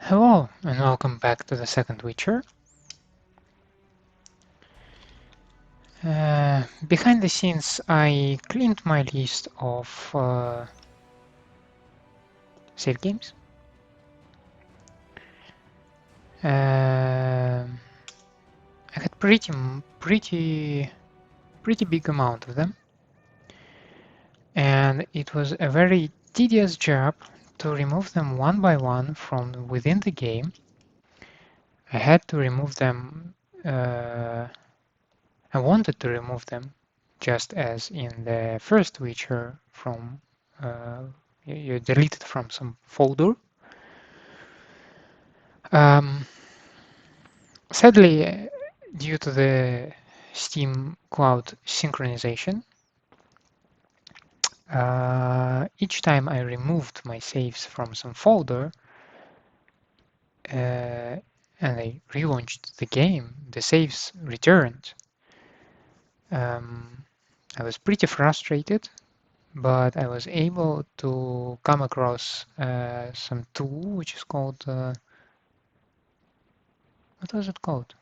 Hello and welcome back to the second Witcher. Behind the scenes I cleaned my list of save games. I had pretty big amount of them, and it was a very tedious job to remove them one by one from within the game. I had to remove them. I wanted to remove them, just as in the first Witcher, from you delete it from some folder. Sadly, due to the Steam Cloud synchronization, each time I removed my saves from some folder and I relaunched the game, the saves returned. I was pretty frustrated, but I was able to come across some tool which is called what was it called?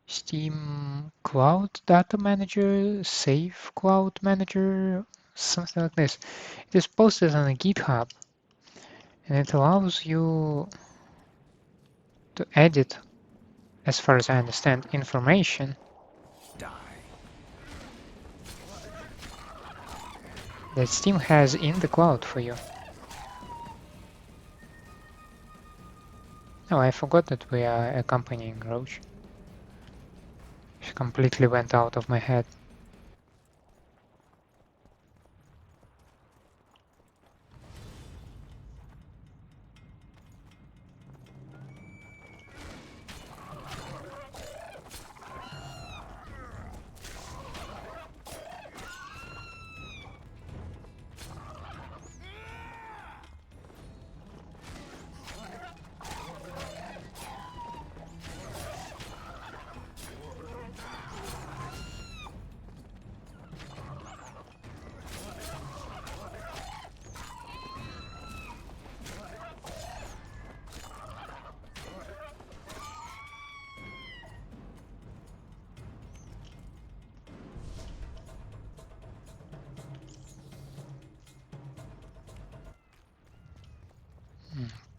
Steam Cloud Data Manager, Save Cloud Manager, something like this. It is posted on a GitHub, and it allows you to edit, as far as I understand, information that Steam has in the cloud for you. Oh, I forgot that we are accompanying Roche. She completely went out of my head.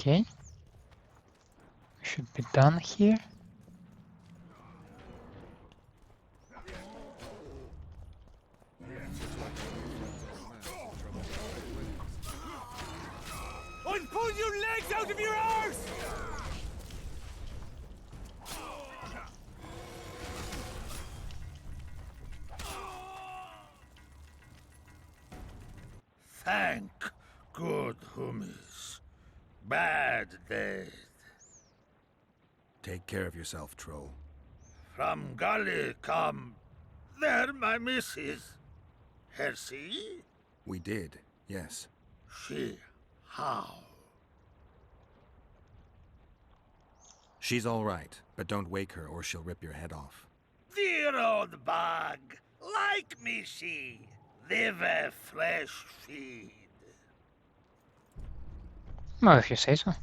Okay, we should be done here. I'll pull your legs out of your arse! Thank good hummus. Bad dead. Take care of yourself, troll. From gully come. There my missus. Her see? We did, yes. She how? She's all right, but don't wake her or she'll rip your head off. Dear old bug. Like me she. Live a fresh feed. Well, if you say so.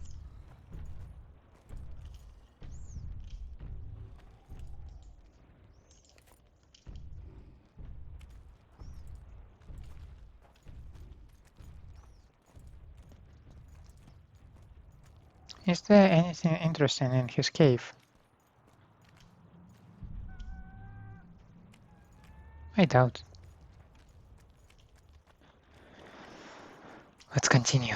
Is there anything interesting in his cave? I doubt. Let's continue.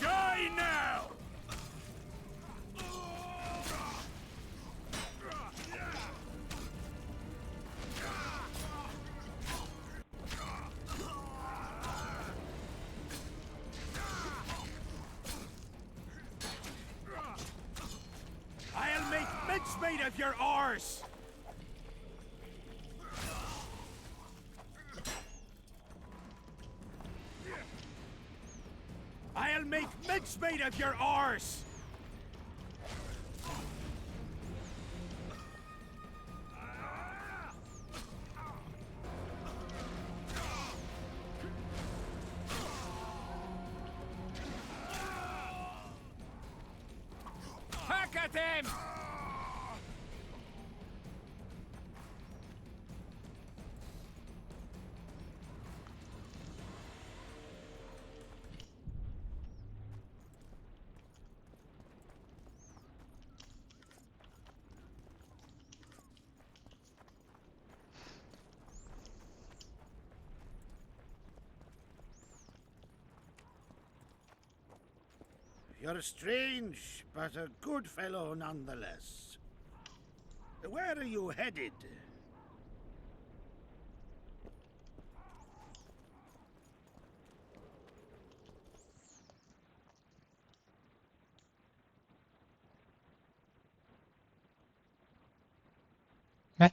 Die now! I'll make mincemeat of your arse! I'll make Mincemeat of your arse! Hack at him! You're strange, but a good fellow nonetheless. Where are you headed? Meh.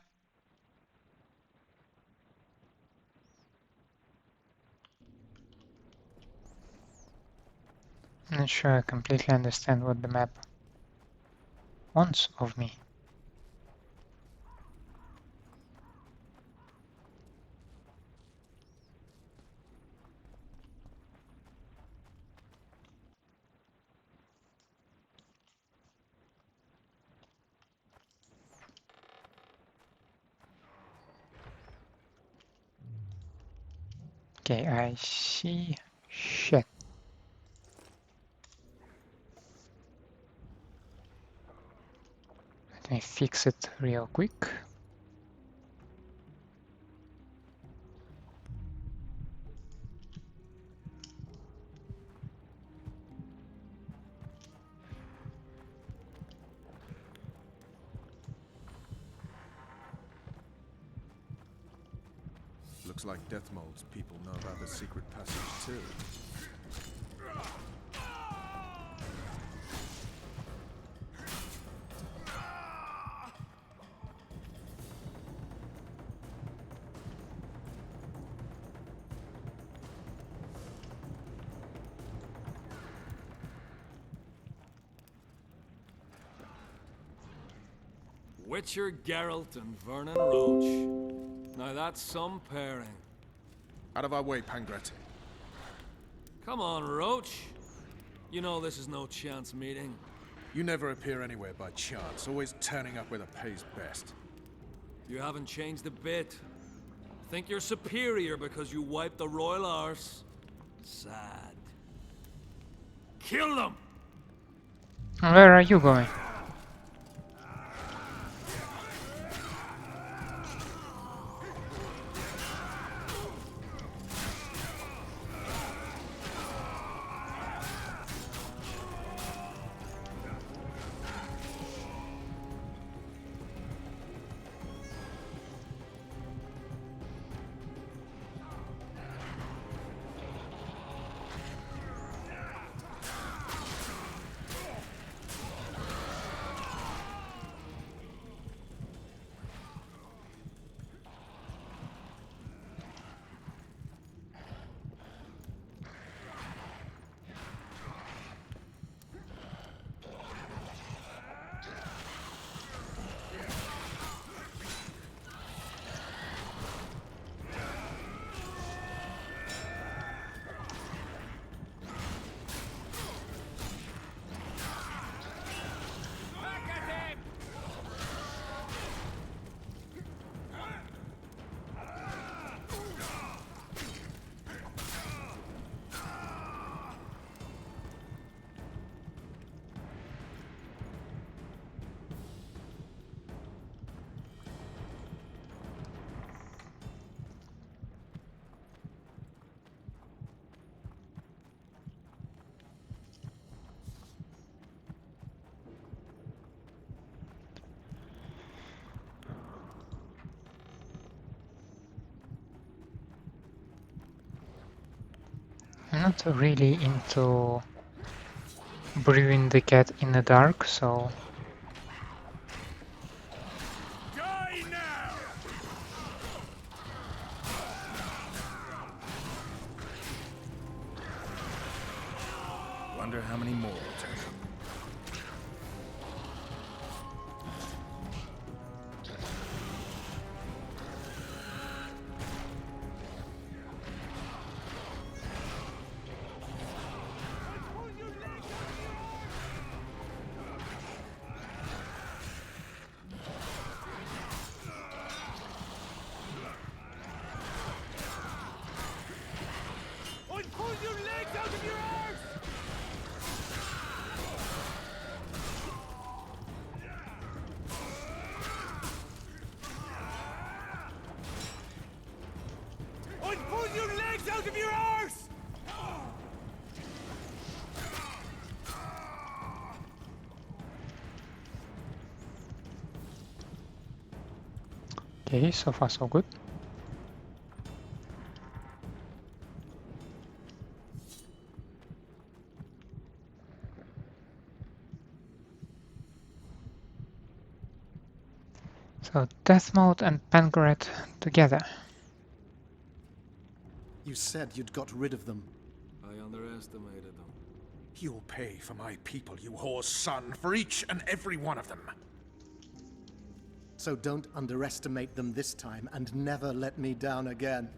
I'm not sure I completely understand what the map wants of me. Okay, I see. Shit. Let me fix it real quick. Looks like Dethmold's people know about the secret passage too. Witcher Geralt and Vergen Roche. Now that's some pairing. Out of our way, Pangratt. Come on, Roche. You know this is no chance meeting. You never appear anywhere by chance, always turning up where the pay's best. You haven't changed a bit. Think you're superior because you wiped the royal arse? Sad. Kill them! Where are you going? I'm not really into brewing the cat in the dark, so Die now! wonder how many more will turn up. Okay, so far so good. So Dethmold and Pangratt together. You said you'd got rid of them. I underestimated them. You'll pay for my people, you whore's son, for each and every one of them. So don't underestimate them this time, and never let me down again.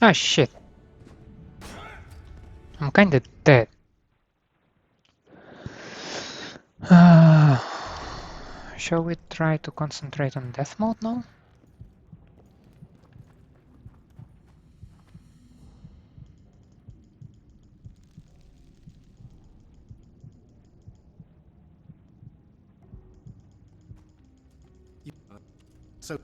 Ah, shit. I'm kinda dead. Shall we try to concentrate on death mode now? So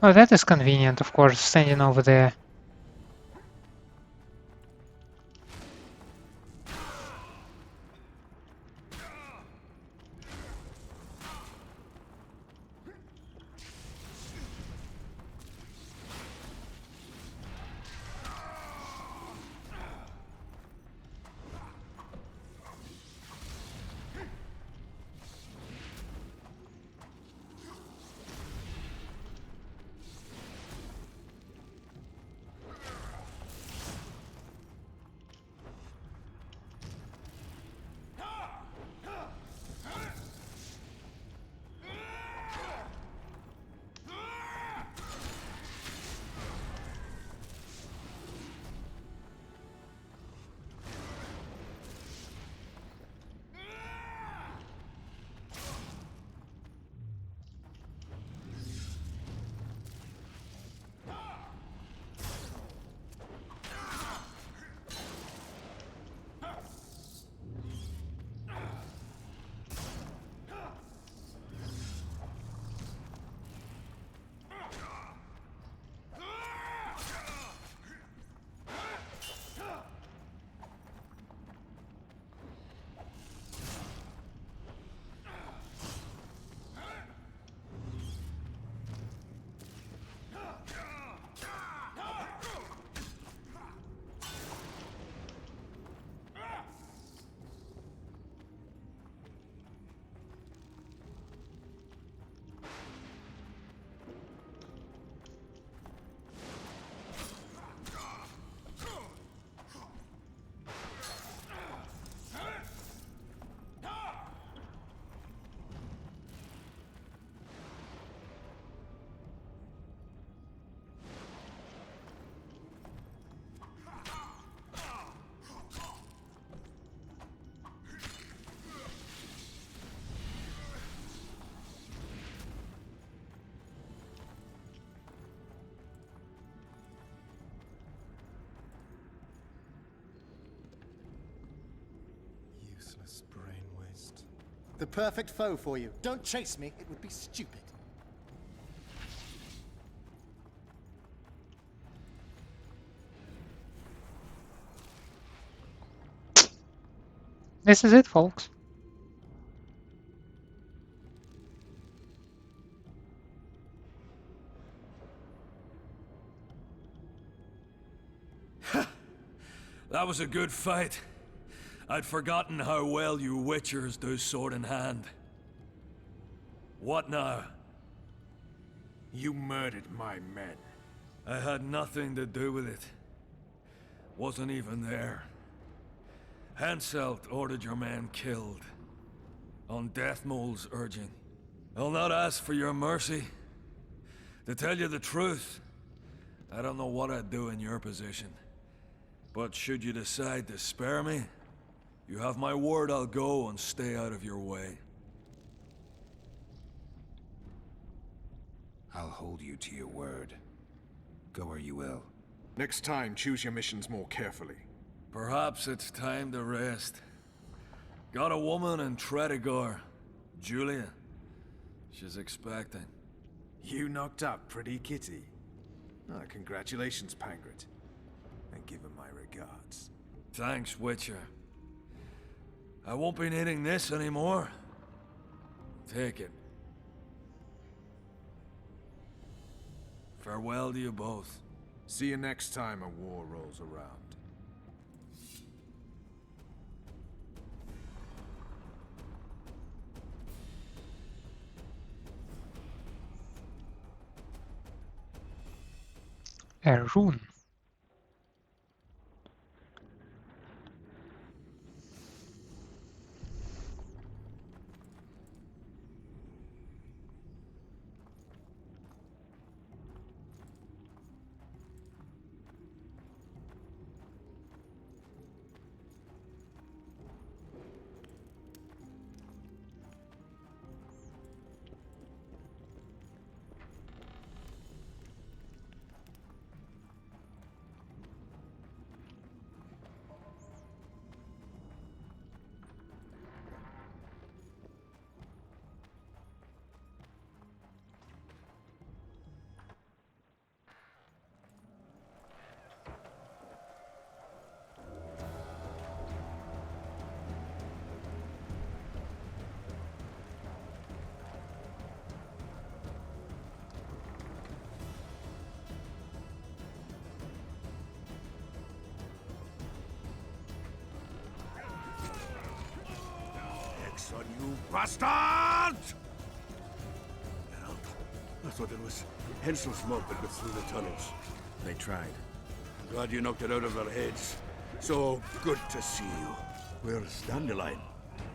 Oh, that is convenient, of course, standing over there. The perfect foe for you. Don't chase me, it would be stupid. This is it, folks. That was a good fight. I'd forgotten how well you witchers do sword in hand. What now? You murdered my men. I had nothing to do with it. Wasn't even there. Henselt ordered your men killed. On Dethmold's urging. I'll not ask for your mercy. To tell you the truth, I don't know what I'd do in your position. But should you decide to spare me, you have my word I'll go and stay out of your way. I'll hold you to your word. Go where you will. Next time, choose your missions more carefully. Perhaps it's time to rest. Got a woman in Tredegar, Julia. She's expecting. You knocked up pretty kitty. Ah, congratulations, Pangratt. And give him my regards. Thanks, Witcher. I won't be needing this anymore. Take it. Farewell to you both. See you next time a war rolls around. A rune. On you bastard! Geralt, I thought it was Henselt's mob that got through the tunnels. They tried. I'm glad you knocked it out of their heads. So good to see you. Where's Dandelion?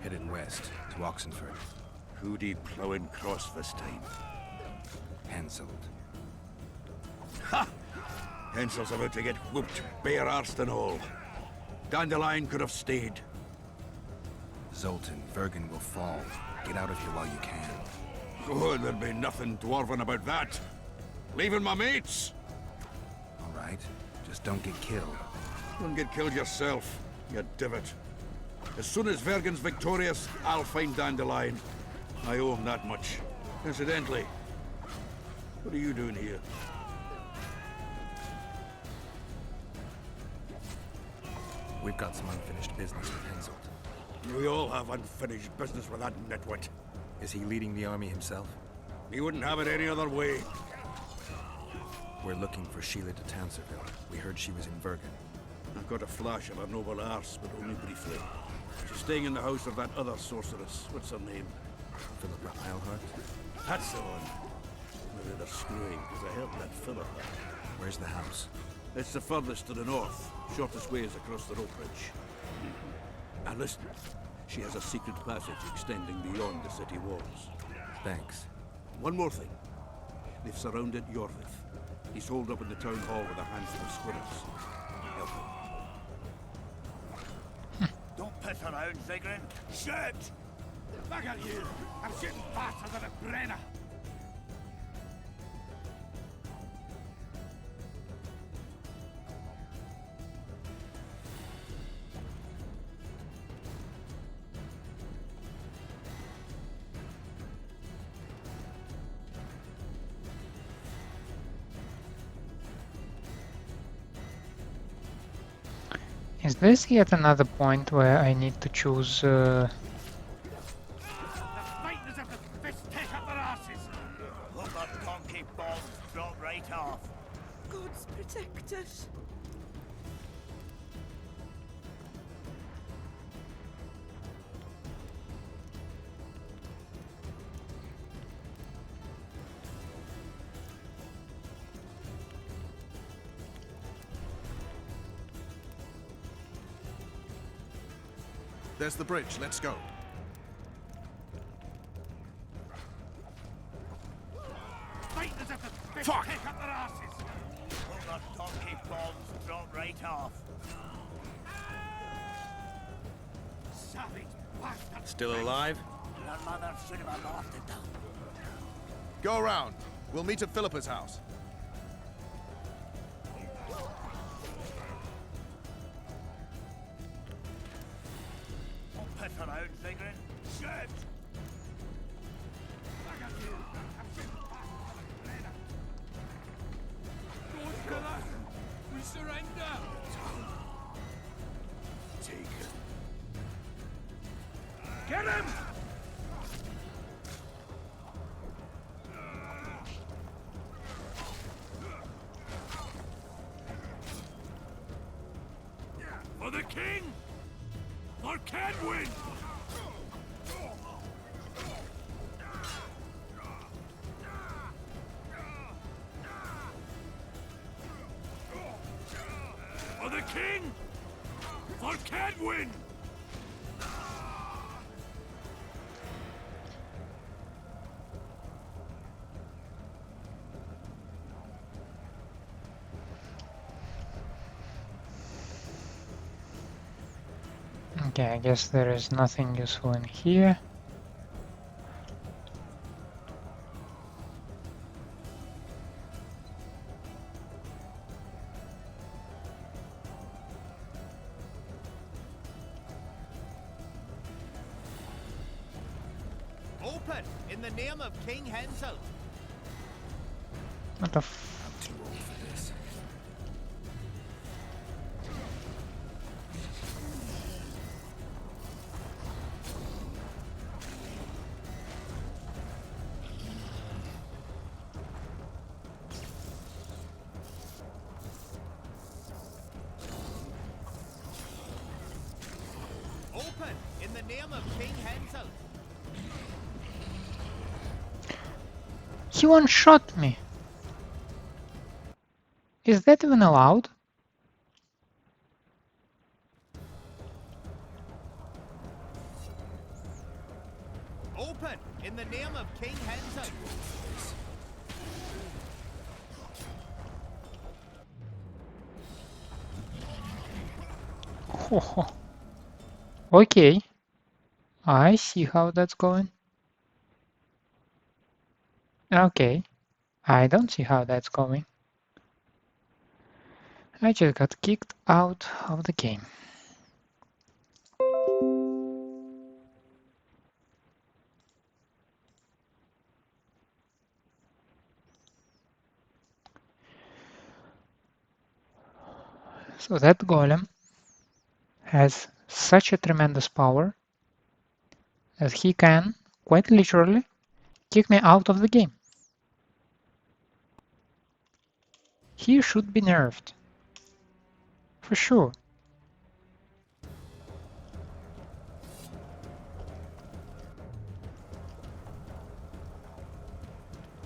Headed west to Oxenford. Who'd he plowing cross this time? Henselt. Ha! Henselt's about to get whooped, bare-arsed and all. Dandelion could have stayed. Zoltan, Vergen will fall. Get out of here while you can. Oh, there'll be nothing dwarven about that. Leaving my mates. All right. Just don't get killed. Don't get killed yourself, you divot. As soon as Vergen's victorious, I'll find Dandelion. I owe him that much. Incidentally, what are you doing here? We've got some unfinished business with Henselt. We all have unfinished business with that nitwit. Is he leading the army himself? He wouldn't have it any other way. We're looking for Sheila de Tanserville. We heard she was in Vergen. I've got a flash of her noble arse, but only briefly. She's staying in the house of that other sorceress. What's her name? Philippa Eilhart? That's the one. Maybe they're screwing, because I helped that Philippa. Where's the house? It's the furthest to the north. Shortest way is across the rope bridge. And listen, she has a secret passage extending beyond the city walls. Thanks. One more thing. They've surrounded Yorvith. He's holed up in the town hall with a handful of squirrels. Help him. Don't piss around, Zigrin. Shoot! Look at you! I'm shooting faster than a Brenner! Is this yet another point where I need to choose The fighters of the fist take up their asses. Hope our donkey balls drop right off. Gods protect us. There's the bridge. Let's go. Fighters of the fist take up their asses. Hope our donkey balls drop right off. Savage bastard. Still alive? Your mother should have aborted them. Go around. We'll meet at Philippa's house. Don't piss around, Vigrin. Shit! Don't kill us! We surrender! Take him. Get him! For the king! For Kaedwen! For the king! For Kaedwen! Okay, I guess there is nothing useful in here. Open in the name of King Henselt. What the I'm too old for this. Open in the name of King Henselt. He one-shot me! Is that even allowed? Open in the name of King Henselt. Okay, I see how that's going. Okay, I don't see how that's going. I just got kicked out of the game. So that golem has such a tremendous power that he can, quite literally, kick me out of the game. He should be nerfed. For sure.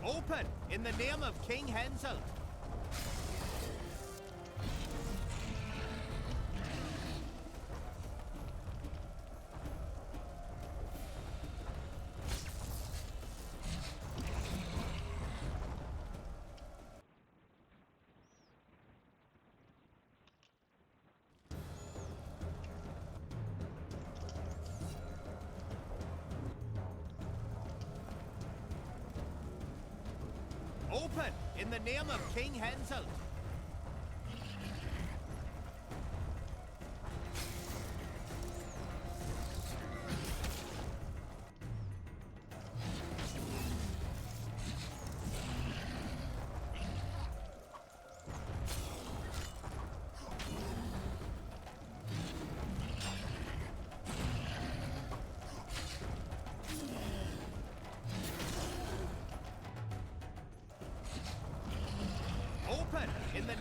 Open in the name of King Henselt. Open in the name of King Henselt.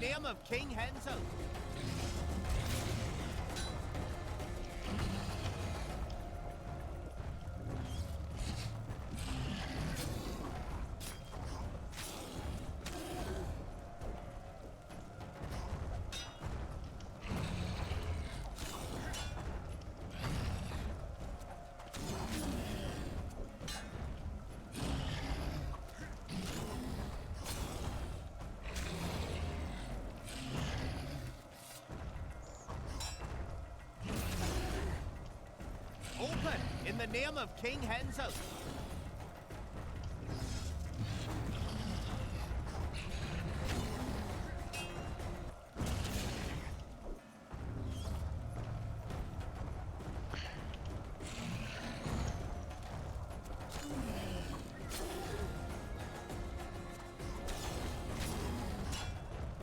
name of King Henselt. Open in the name of King Henselt.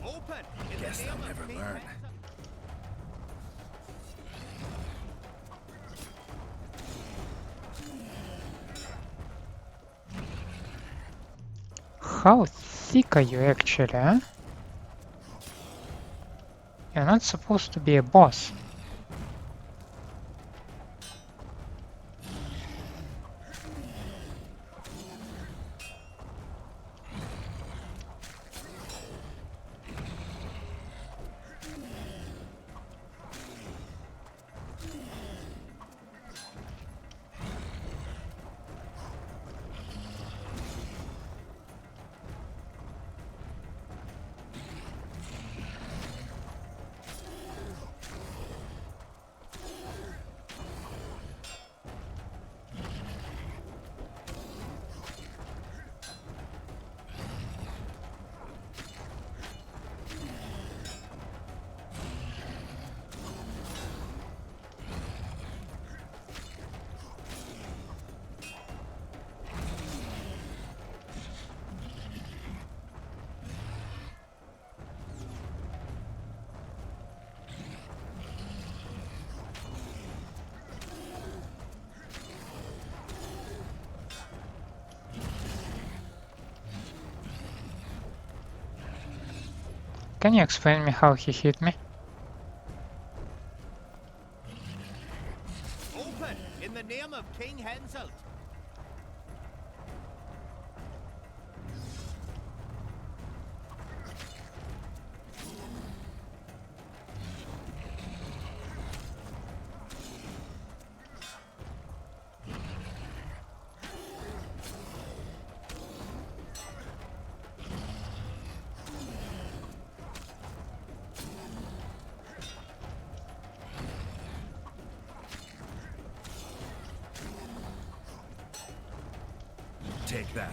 Open in Guess the they'll name never of King learn. Henselt. How thick are you actually, huh? You're not supposed to be a boss. Can you explain me how he hit me? Open in the name of King Henselt. Take that.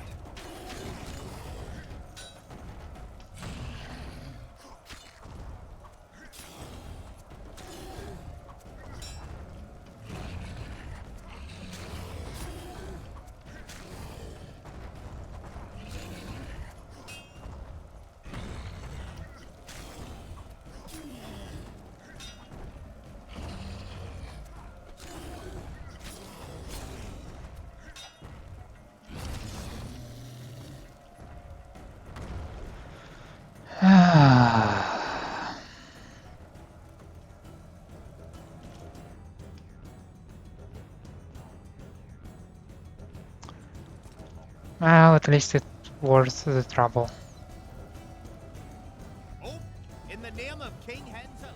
Well, at least it's worth the trouble. Oh, in the name of King Henselt.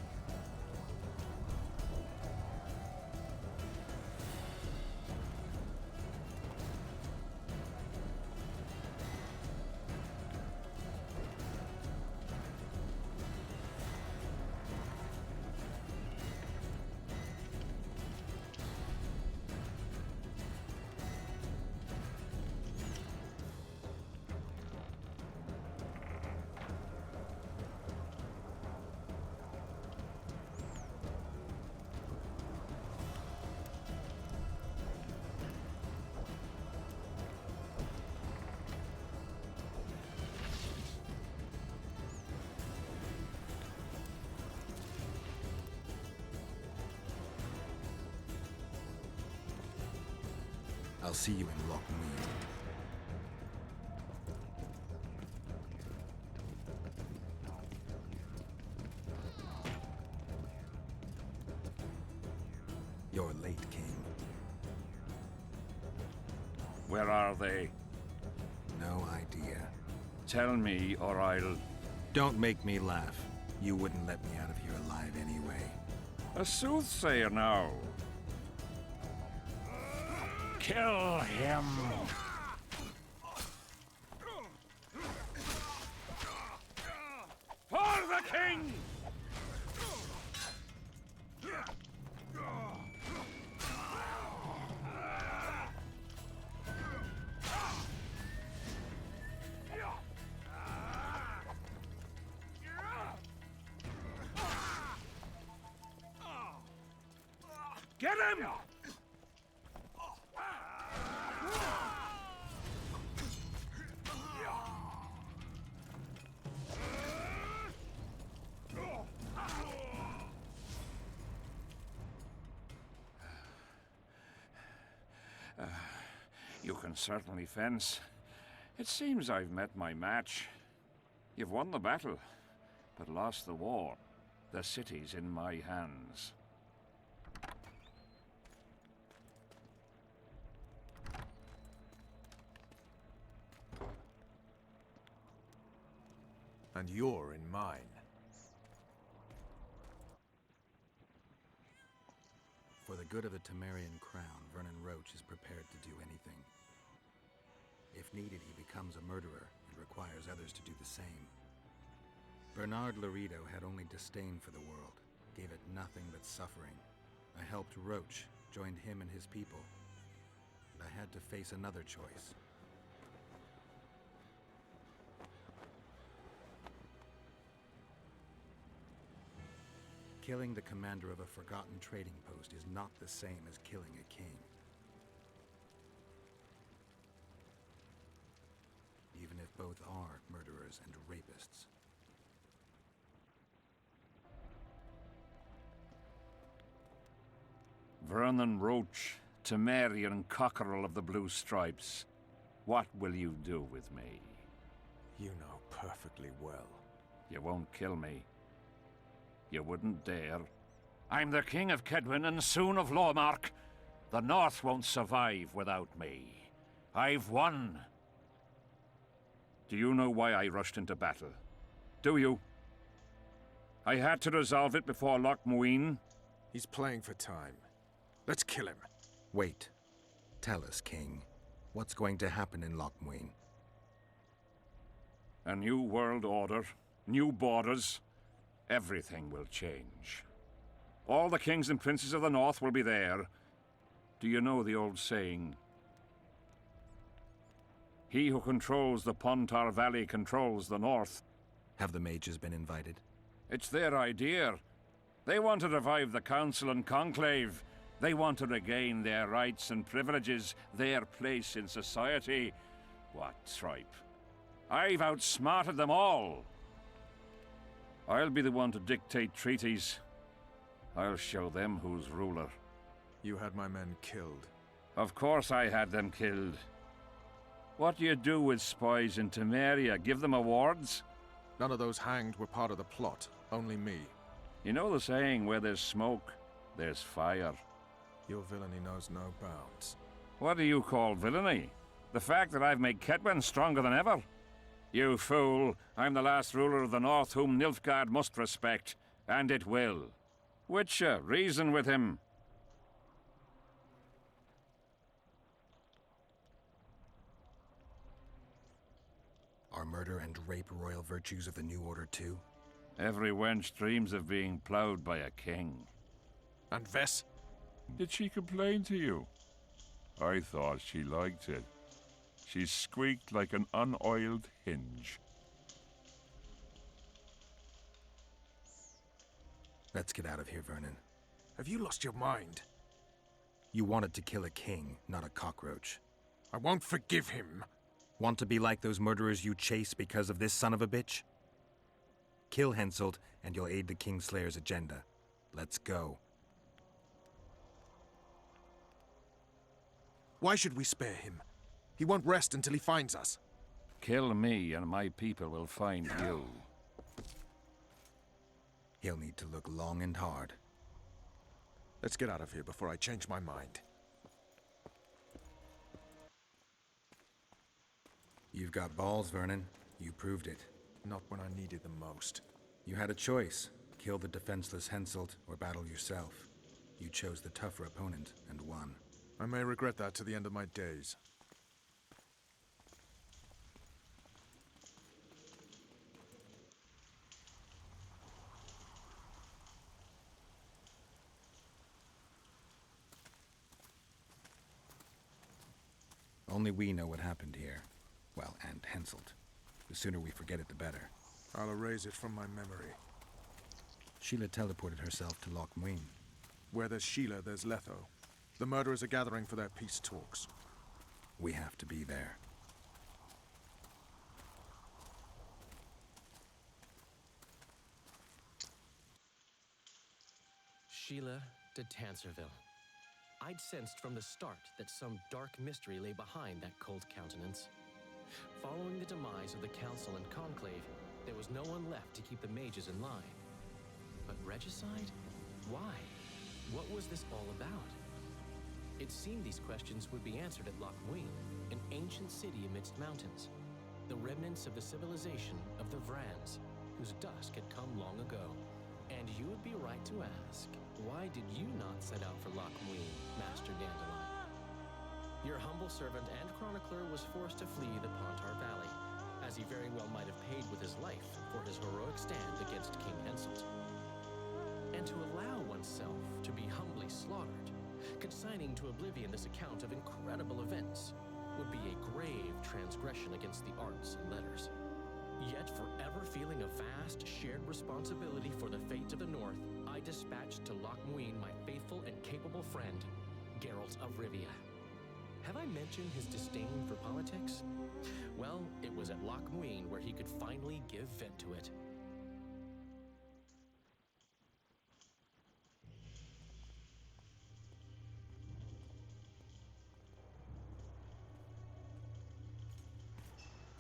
I'll see you in Loc Muinne. Where are they? No idea. Tell me, or I'll... Don't make me laugh. You wouldn't let me out of here alive anyway. A soothsayer now. Kill him! For the king! Get him! You can certainly fence. It seems I've met my match. You've won the battle, but lost the war. The city's in my hands. And you're in mine. For the good of the Temerian crown, Vergen Roche is prepared to do anything. If needed, he becomes a murderer and requires others to do the same. Bernard Laredo had only disdain for the world, gave it nothing but suffering. I helped Roche, joined him and his people, and I had to face another choice. Killing the commander of a forgotten trading post is not the same as killing a king. Even if both are murderers and rapists. Vernon Roche, Temerian cockerel of the Blue Stripes. What will you do with me? You know perfectly well. You won't kill me. You wouldn't dare. I'm the king of Kaedwen and soon of Lormark. The North won't survive without me. I've won. Do you know why I rushed into battle? Do you? I had to resolve it before Loc Muinne. He's playing for time. Let's kill him. Wait. Tell us, King. What's going to happen in Loc Muinne? A new world order, new borders. Everything will change. All the kings and princes of the North will be there. Do you know the old saying? He who controls the Pontar Valley controls the North. Have the mages been invited? It's their idea. They want to revive the Council and Conclave. They want to regain their rights and privileges, their place in society. What tripe? I've outsmarted them all. I'll be the one to dictate treaties. I'll show them who's ruler. You had my men killed. Of course I had them killed. What do you do with spies in Temeria? Give them awards? None of those hanged were part of the plot. Only me. You know the saying, where there's smoke, there's fire. Your villainy knows no bounds. What do you call villainy? The fact that I've made Kaedwen stronger than ever? You fool! I'm the last ruler of the North whom Nilfgaard must respect, and it will. Witcher, reason with him. Are murder and rape royal virtues of the New Order too? Every wench dreams of being ploughed by a king. And Vess? Did she complain to you? I thought she liked it. She squeaked like an unoiled hinge. Let's get out of here, Vernon. Have you lost your mind? You wanted to kill a king, not a cockroach. I won't forgive him. Want to be like those murderers you chase because of this son of a bitch? Kill Henselt, and you'll aid the Kingslayer's agenda. Let's go. Why should we spare him? He won't rest until he finds us. Kill me, and my people will find you. He'll need to look long and hard. Let's get out of here before I change my mind. You've got balls, Vernon. You proved it. Not when I needed them most. You had a choice. Kill the defenseless Henselt or battle yourself. You chose the tougher opponent and won. I may regret that to the end of my days. Only we know what happened here. Well, and Henselt. The sooner we forget it, the better. I'll erase it from my memory. Sheila teleported herself to Loc Muinne. Where there's Sheila, there's Letho. The murderers are gathering for their peace talks. We have to be there. Sheila de Tanserville. I'd sensed from the start that some dark mystery lay behind that cold countenance. Following the demise of the Council and Conclave, there was no one left to keep the mages in line. But regicide? Why? What was this all about? It seemed these questions would be answered at Loc Muinne, an ancient city amidst mountains. The remnants of the civilization of the Vrans, whose dusk had come long ago. And you would be right to ask, why did you not set out for Loc Muinne, Master Dandelion? Your humble servant and chronicler was forced to flee the Pontar Valley, as he very well might have paid with his life for his heroic stand against King Henselt. And to allow oneself to be humbly slaughtered, consigning to oblivion this account of incredible events, would be a grave transgression against the arts and letters. Yet, forever feeling a vast, shared responsibility for the fate of the North, I dispatched to Loc Muinne my faithful and capable friend, Geralt of Rivia. Have I mentioned his disdain for politics? Well, it was at Loc Muinne where he could finally give vent to it.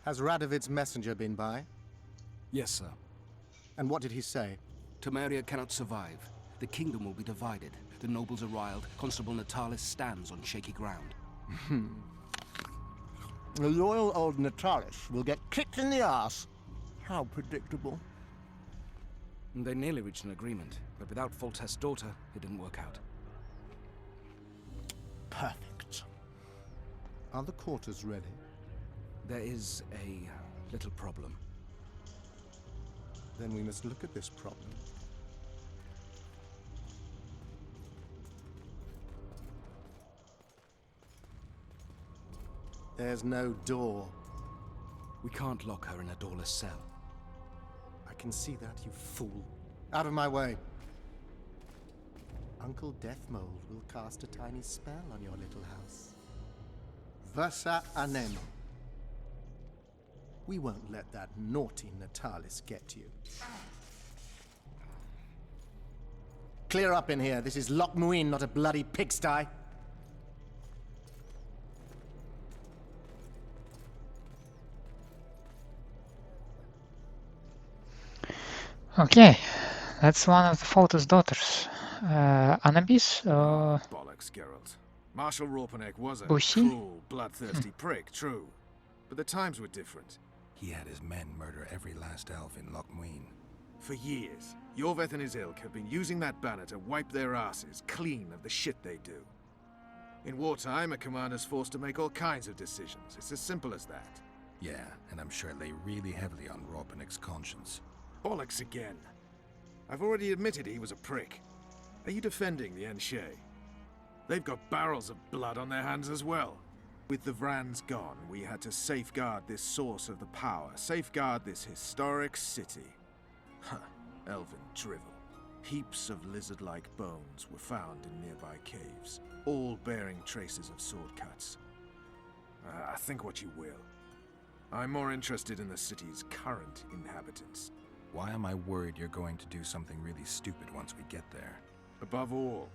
Has Radovid's messenger been by? Yes, sir. And what did he say? Temeria cannot survive. The kingdom will be divided. The nobles are riled. Constable Natalis stands on shaky ground. The loyal old Natalis will get kicked in the ass. How predictable. They nearly reached an agreement, but without Foltest's daughter, it didn't work out. Perfect. Are the quarters ready? There is a little problem. Then we must look at this problem. There's no door. We can't lock her in a doorless cell. I can see that, you fool. Out of my way. Uncle Dethmold will cast a tiny spell on your little house. Versa anemo. We won't let that naughty Natalis get you. Clear up in here. This is Loc Muinne, not a bloody pigsty. Okay, that's one of the Foltest daughters. Annabis? Bollocks, Geralt. Marshal Raupenek was a Bushy? cruel, bloodthirsty prick, true. But the times were different. He had his men murder every last elf in Loc Muinne. For years, Yorveth and his ilk have been using that banner to wipe their asses clean of the shit they do. In wartime, a commander's forced to make all kinds of decisions. It's as simple as that. Yeah, and I'm sure it lay really heavily on Raupenek's conscience. Bollocks again. I've already admitted he was a prick. Are you defending the Enshe? They've got barrels of blood on their hands as well. With the Vrans gone, we had to safeguard this source of the power, safeguard this historic city. Huh, elven drivel. Heaps of lizard-like bones were found in nearby caves, all bearing traces of sword cuts. Think what you will. I'm more interested in the city's current inhabitants. Why am I worried you're going to do something really stupid once we get there? Above all,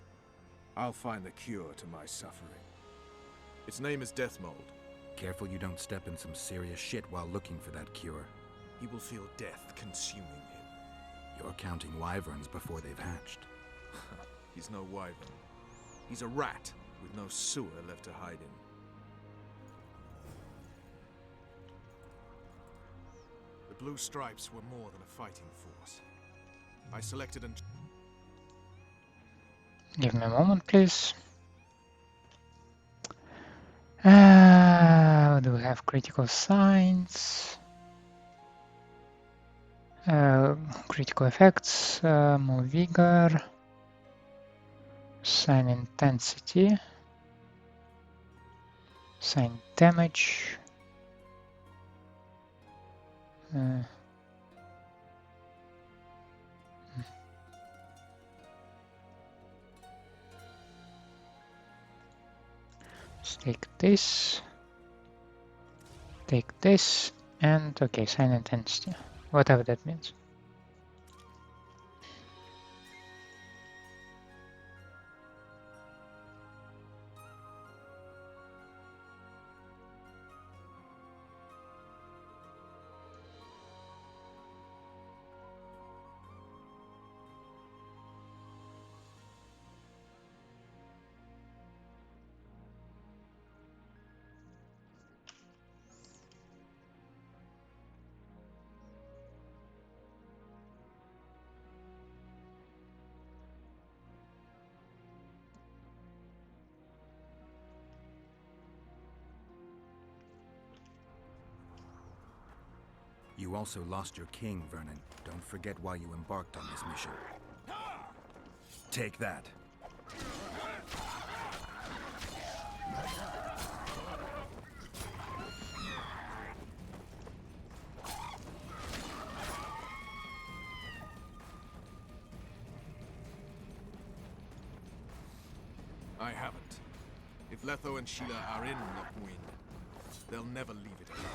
I'll find the cure to my suffering. Its name is Dethmold. Careful you don't step in some serious shit while looking for that cure. He will feel death consuming him. You're counting wyverns before they've hatched. He's no wyvern. He's a rat with no sewer left to hide in. blue stripes were more than a fighting force. I selected and... Give me a moment, please. Do we have critical signs? Critical effects, more vigor, sign intensity, sign damage. Let's take this, and okay, sign intensity, whatever that means. You also lost your king, Vernon. Don't forget why you embarked on this mission. Take that. I haven't. If Letho and Sheila are in Loc Muinne, they'll never leave it alone.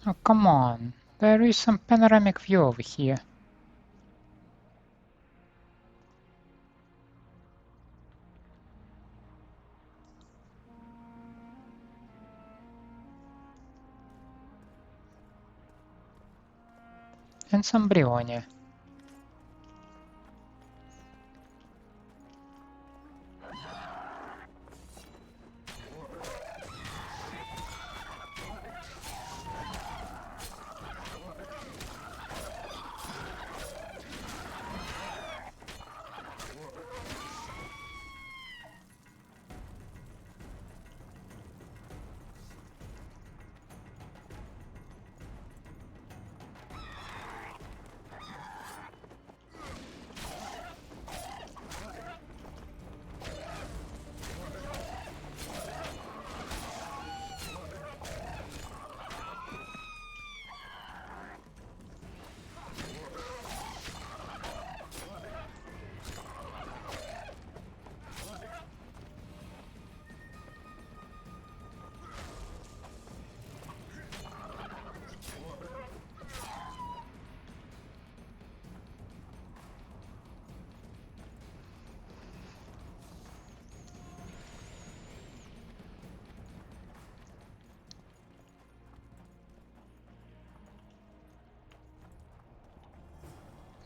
Oh, come on. There is some panoramic view over here. And some brionia.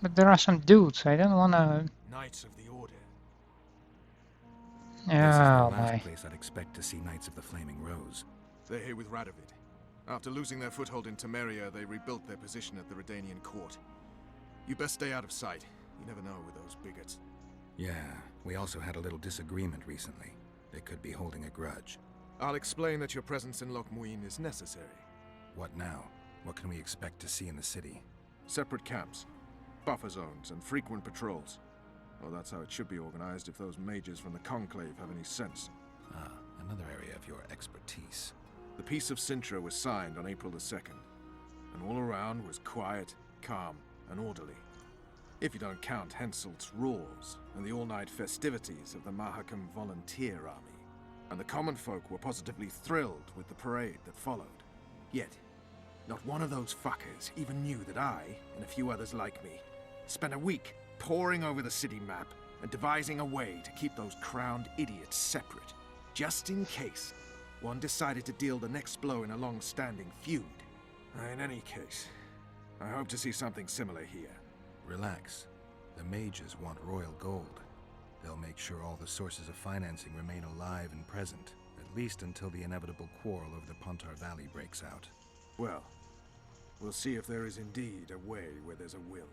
But there are some dudes, I don't wanna... Knights of the Order. This is the Oh last my. place I'd expect to see Knights of the Flaming Rose. They're here with Radovid. After losing their foothold in Temeria, they rebuilt their position at the Redanian court. You best stay out of sight. You never know with those bigots. Yeah, we also had a little disagreement recently. They could be holding a grudge. I'll explain that your presence in Loc Muinne is necessary. What now? What can we expect to see in the city? Separate camps, buffer zones, and frequent patrols. Well, that's how it should be organized if those mages from the Conclave have any sense. Ah, another area of your expertise. The Peace of Sintra was signed on April the 2nd, and all around was quiet, calm, and orderly. If you don't count Henselt's roars and the all-night festivities of the Mahakam Volunteer Army. And the common folk were positively thrilled with the parade that followed. Yet, not one of those fuckers even knew that I, and a few others like me, spent a week poring over the city map and devising a way to keep those crowned idiots separate, just in case one decided to deal the next blow in a long-standing feud. In any case, I hope to see something similar here. Relax. The mages want royal gold. They'll make sure all the sources of financing remain alive and present, at least until the inevitable quarrel over the Pontar Valley breaks out. Well, we'll see if there is indeed a way where there's a will.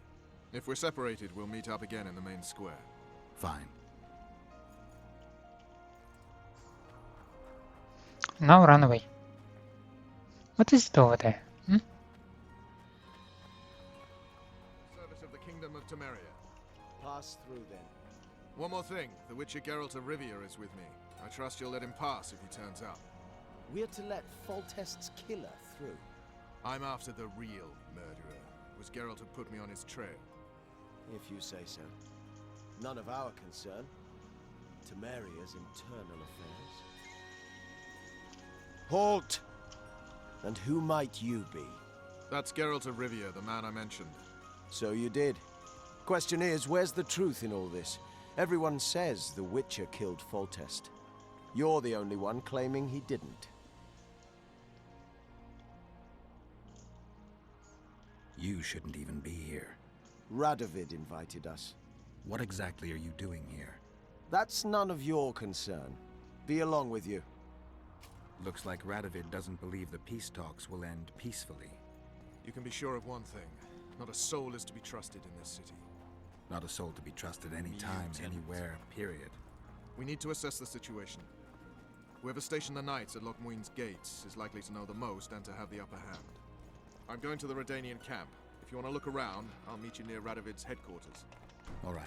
If we're separated, we'll meet up again in the main square. Fine. Now run away. What is it over there? Service of the Kingdom of Temeria. Pass through then. One more thing, the Witcher Geralt of Rivia is with me. I trust you'll let him pass if he turns up. We're to let Foltest's killer through. I'm after the real murderer. It was Geralt who put me on his trail. If you say so. None of our concern. Temeria's internal affairs. Halt! And who might you be? That's Geralt of Rivia, the man I mentioned. So you did. Question is, where's the truth in all this? Everyone says the Witcher killed Foltest. You're the only one claiming he didn't. You shouldn't even be here. Radovid invited us. What exactly are you doing here? That's none of your concern. Be along with you. Looks like Radovid doesn't believe the peace talks will end peacefully. You can be sure of one thing. Not a soul is to be trusted in this city. Not a soul to be trusted any time, anywhere, period. We need to assess the situation. Whoever stationed the knights at Loc Muinne's gates is likely to know the most and to have the upper hand. I'm going to the Redanian camp. If you want to look around, I'll meet you near Radovid's headquarters. All right.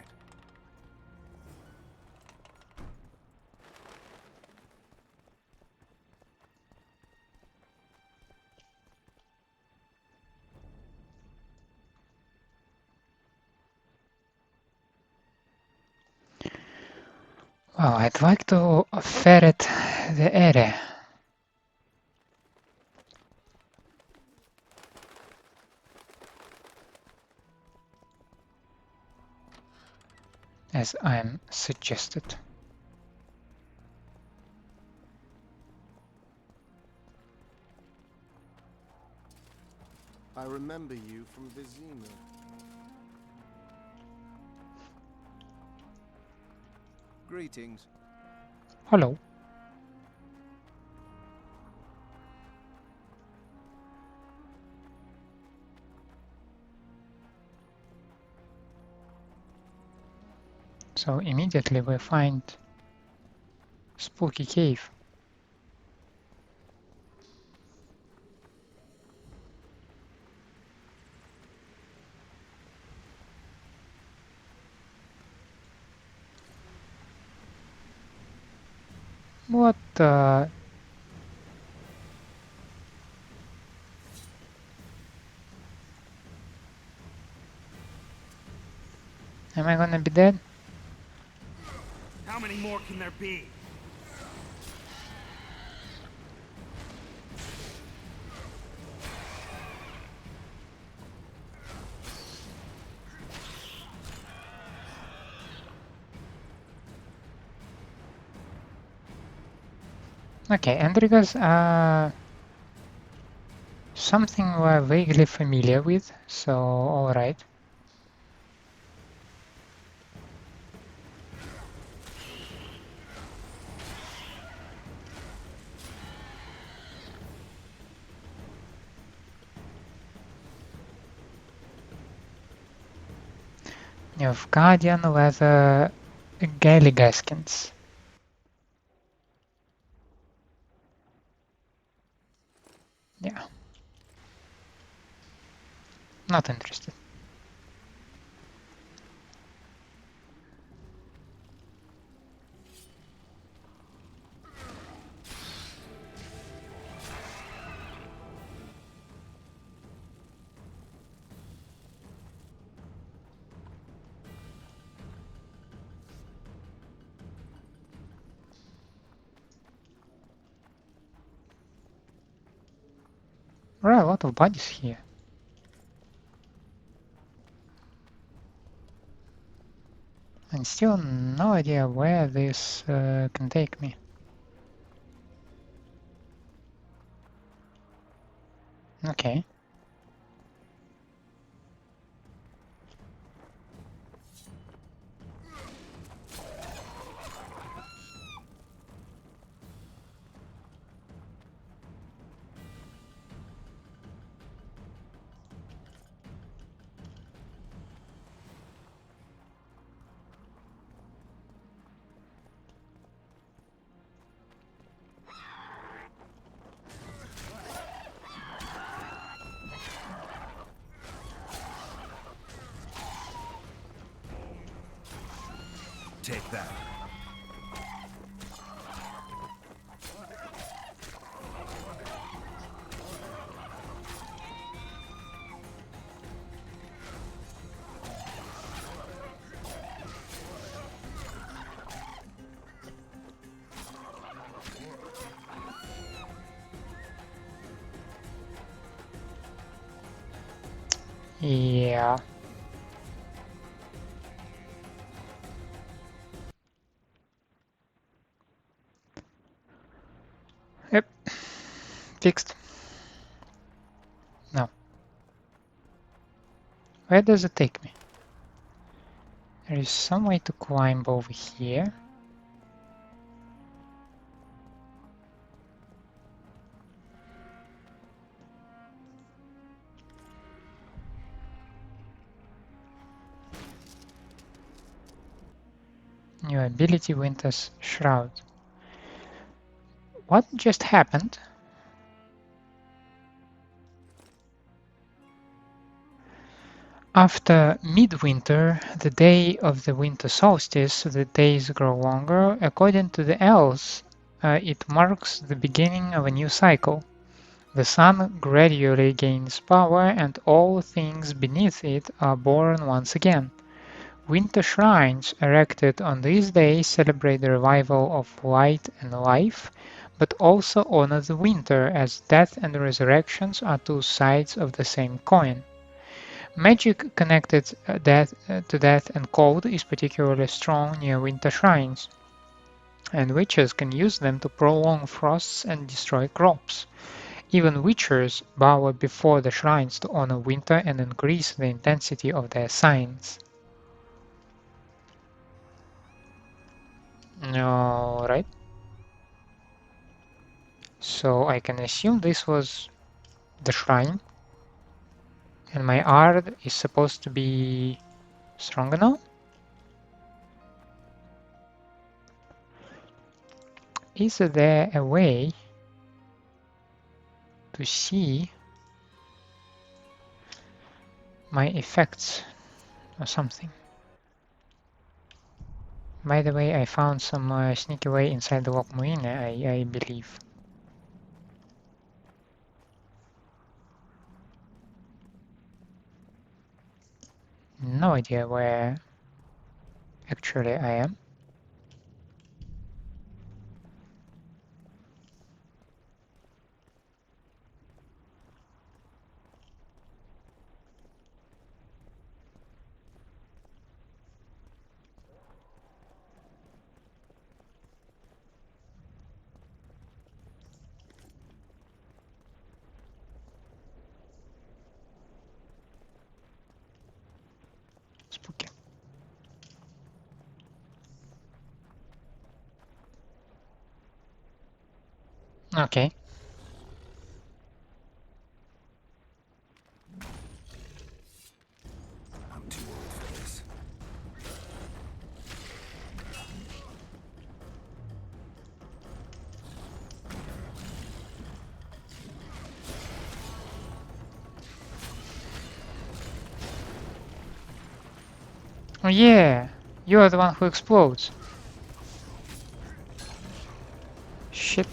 Well, I'd like to ferret the area. As I'm suggested. I remember you from Vizima. Greetings. Hello. So immediately we find spooky cave. What the? Am I gonna be dead? How many more can there be? Okay, Endrigas something we're vaguely familiar with, so alright. You have Guardian leather galligaskins. Yeah. Not interested. There are a lot of bodies here. And still no idea where this can take me. Okay. Take that. Yeah. Yep. Fixed. No. Where does it take me? There is some way to climb over here. New ability, Winter's Shroud. What just happened? After midwinter, the day of the winter solstice, the days grow longer. According to the elves, it marks the beginning of a new cycle. The sun gradually gains power and all things beneath it are born once again. Winter shrines erected on this day celebrate the revival of light and life, but also honor the winter, as death and resurrections are two sides of the same coin. Magic connected to death and cold is particularly strong near winter shrines, and witches can use them to prolong frosts and destroy crops. Even witchers bow before the shrines to honor winter and increase the intensity of their signs. Alright. So I can assume this was the shrine. And my art is supposed to be stronger now? Is there a way to see my effects or something? By the way, I found some sneaky way inside the Loc Muinne, I believe. No idea where actually I am. Spooky. Okay. I'm too old for this. Oh yeah, you are the one who explodes. Shit.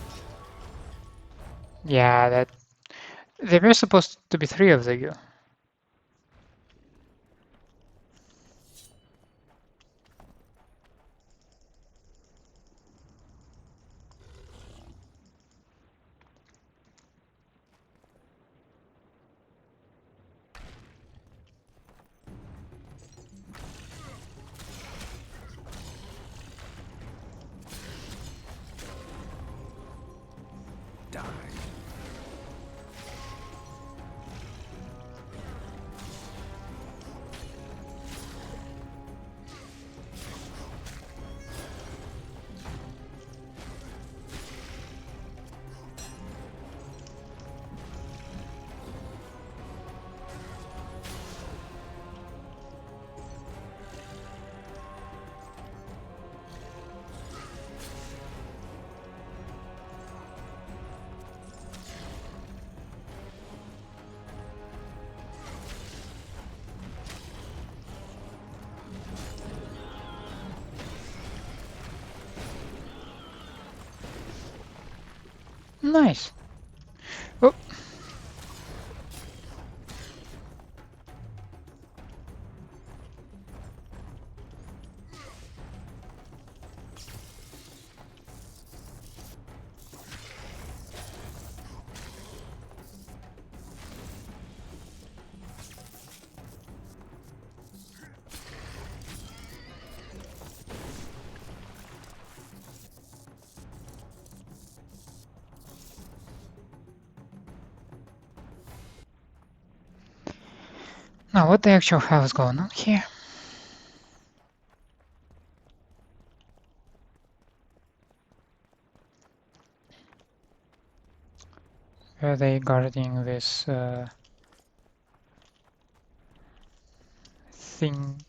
Yeah, that... There were supposed to be 3 of you. Nice. Oh. Now, what the actual hell is going on here? Are they guarding this thing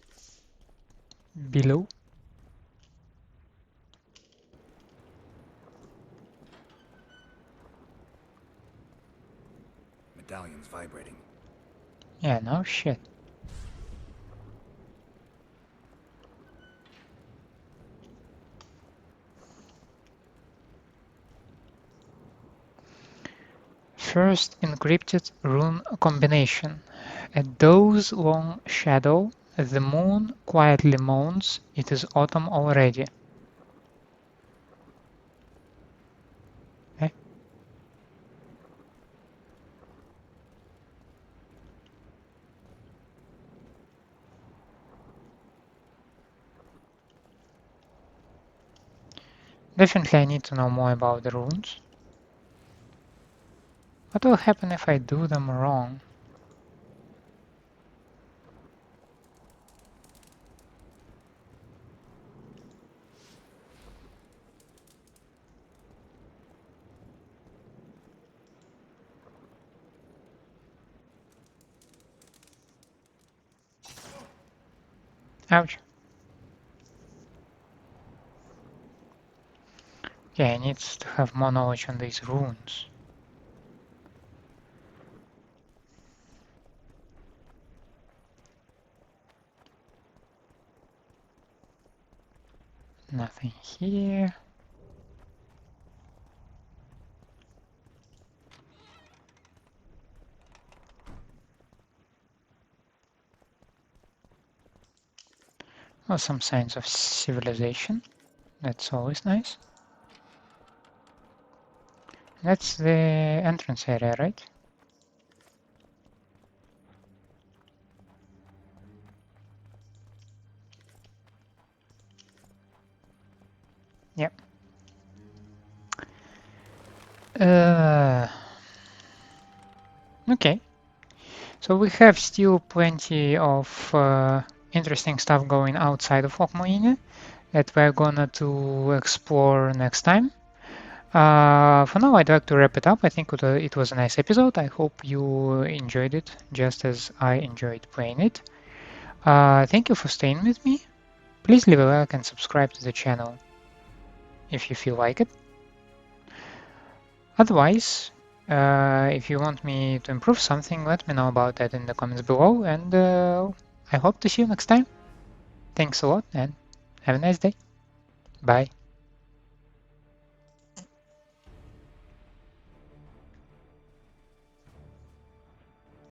below? Medallion's vibrating. Yeah, no shit. First encrypted rune combination. At Doe's long shadow, the moon quietly moans, it is autumn already. Eh? Definitely I need to know more about the runes. What will happen if I do them wrong? Ouch. Yeah, I need to have more knowledge on these runes. Nothing here. Oh, some signs of civilization. That's always nice. That's the entrance area, right? Yep. Okay. So we have still plenty of interesting stuff going outside of Loc Muinne that we're gonna to explore next time. For now, I'd like to wrap it up. I think it was a nice episode. I hope you enjoyed it just as I enjoyed playing it. Thank you for staying with me. Please leave a like and subscribe to the channel if you feel like it. Otherwise, if you want me to improve something, let me know about that in the comments below, and I hope to see you next time. Thanks a lot and have a nice day. Bye.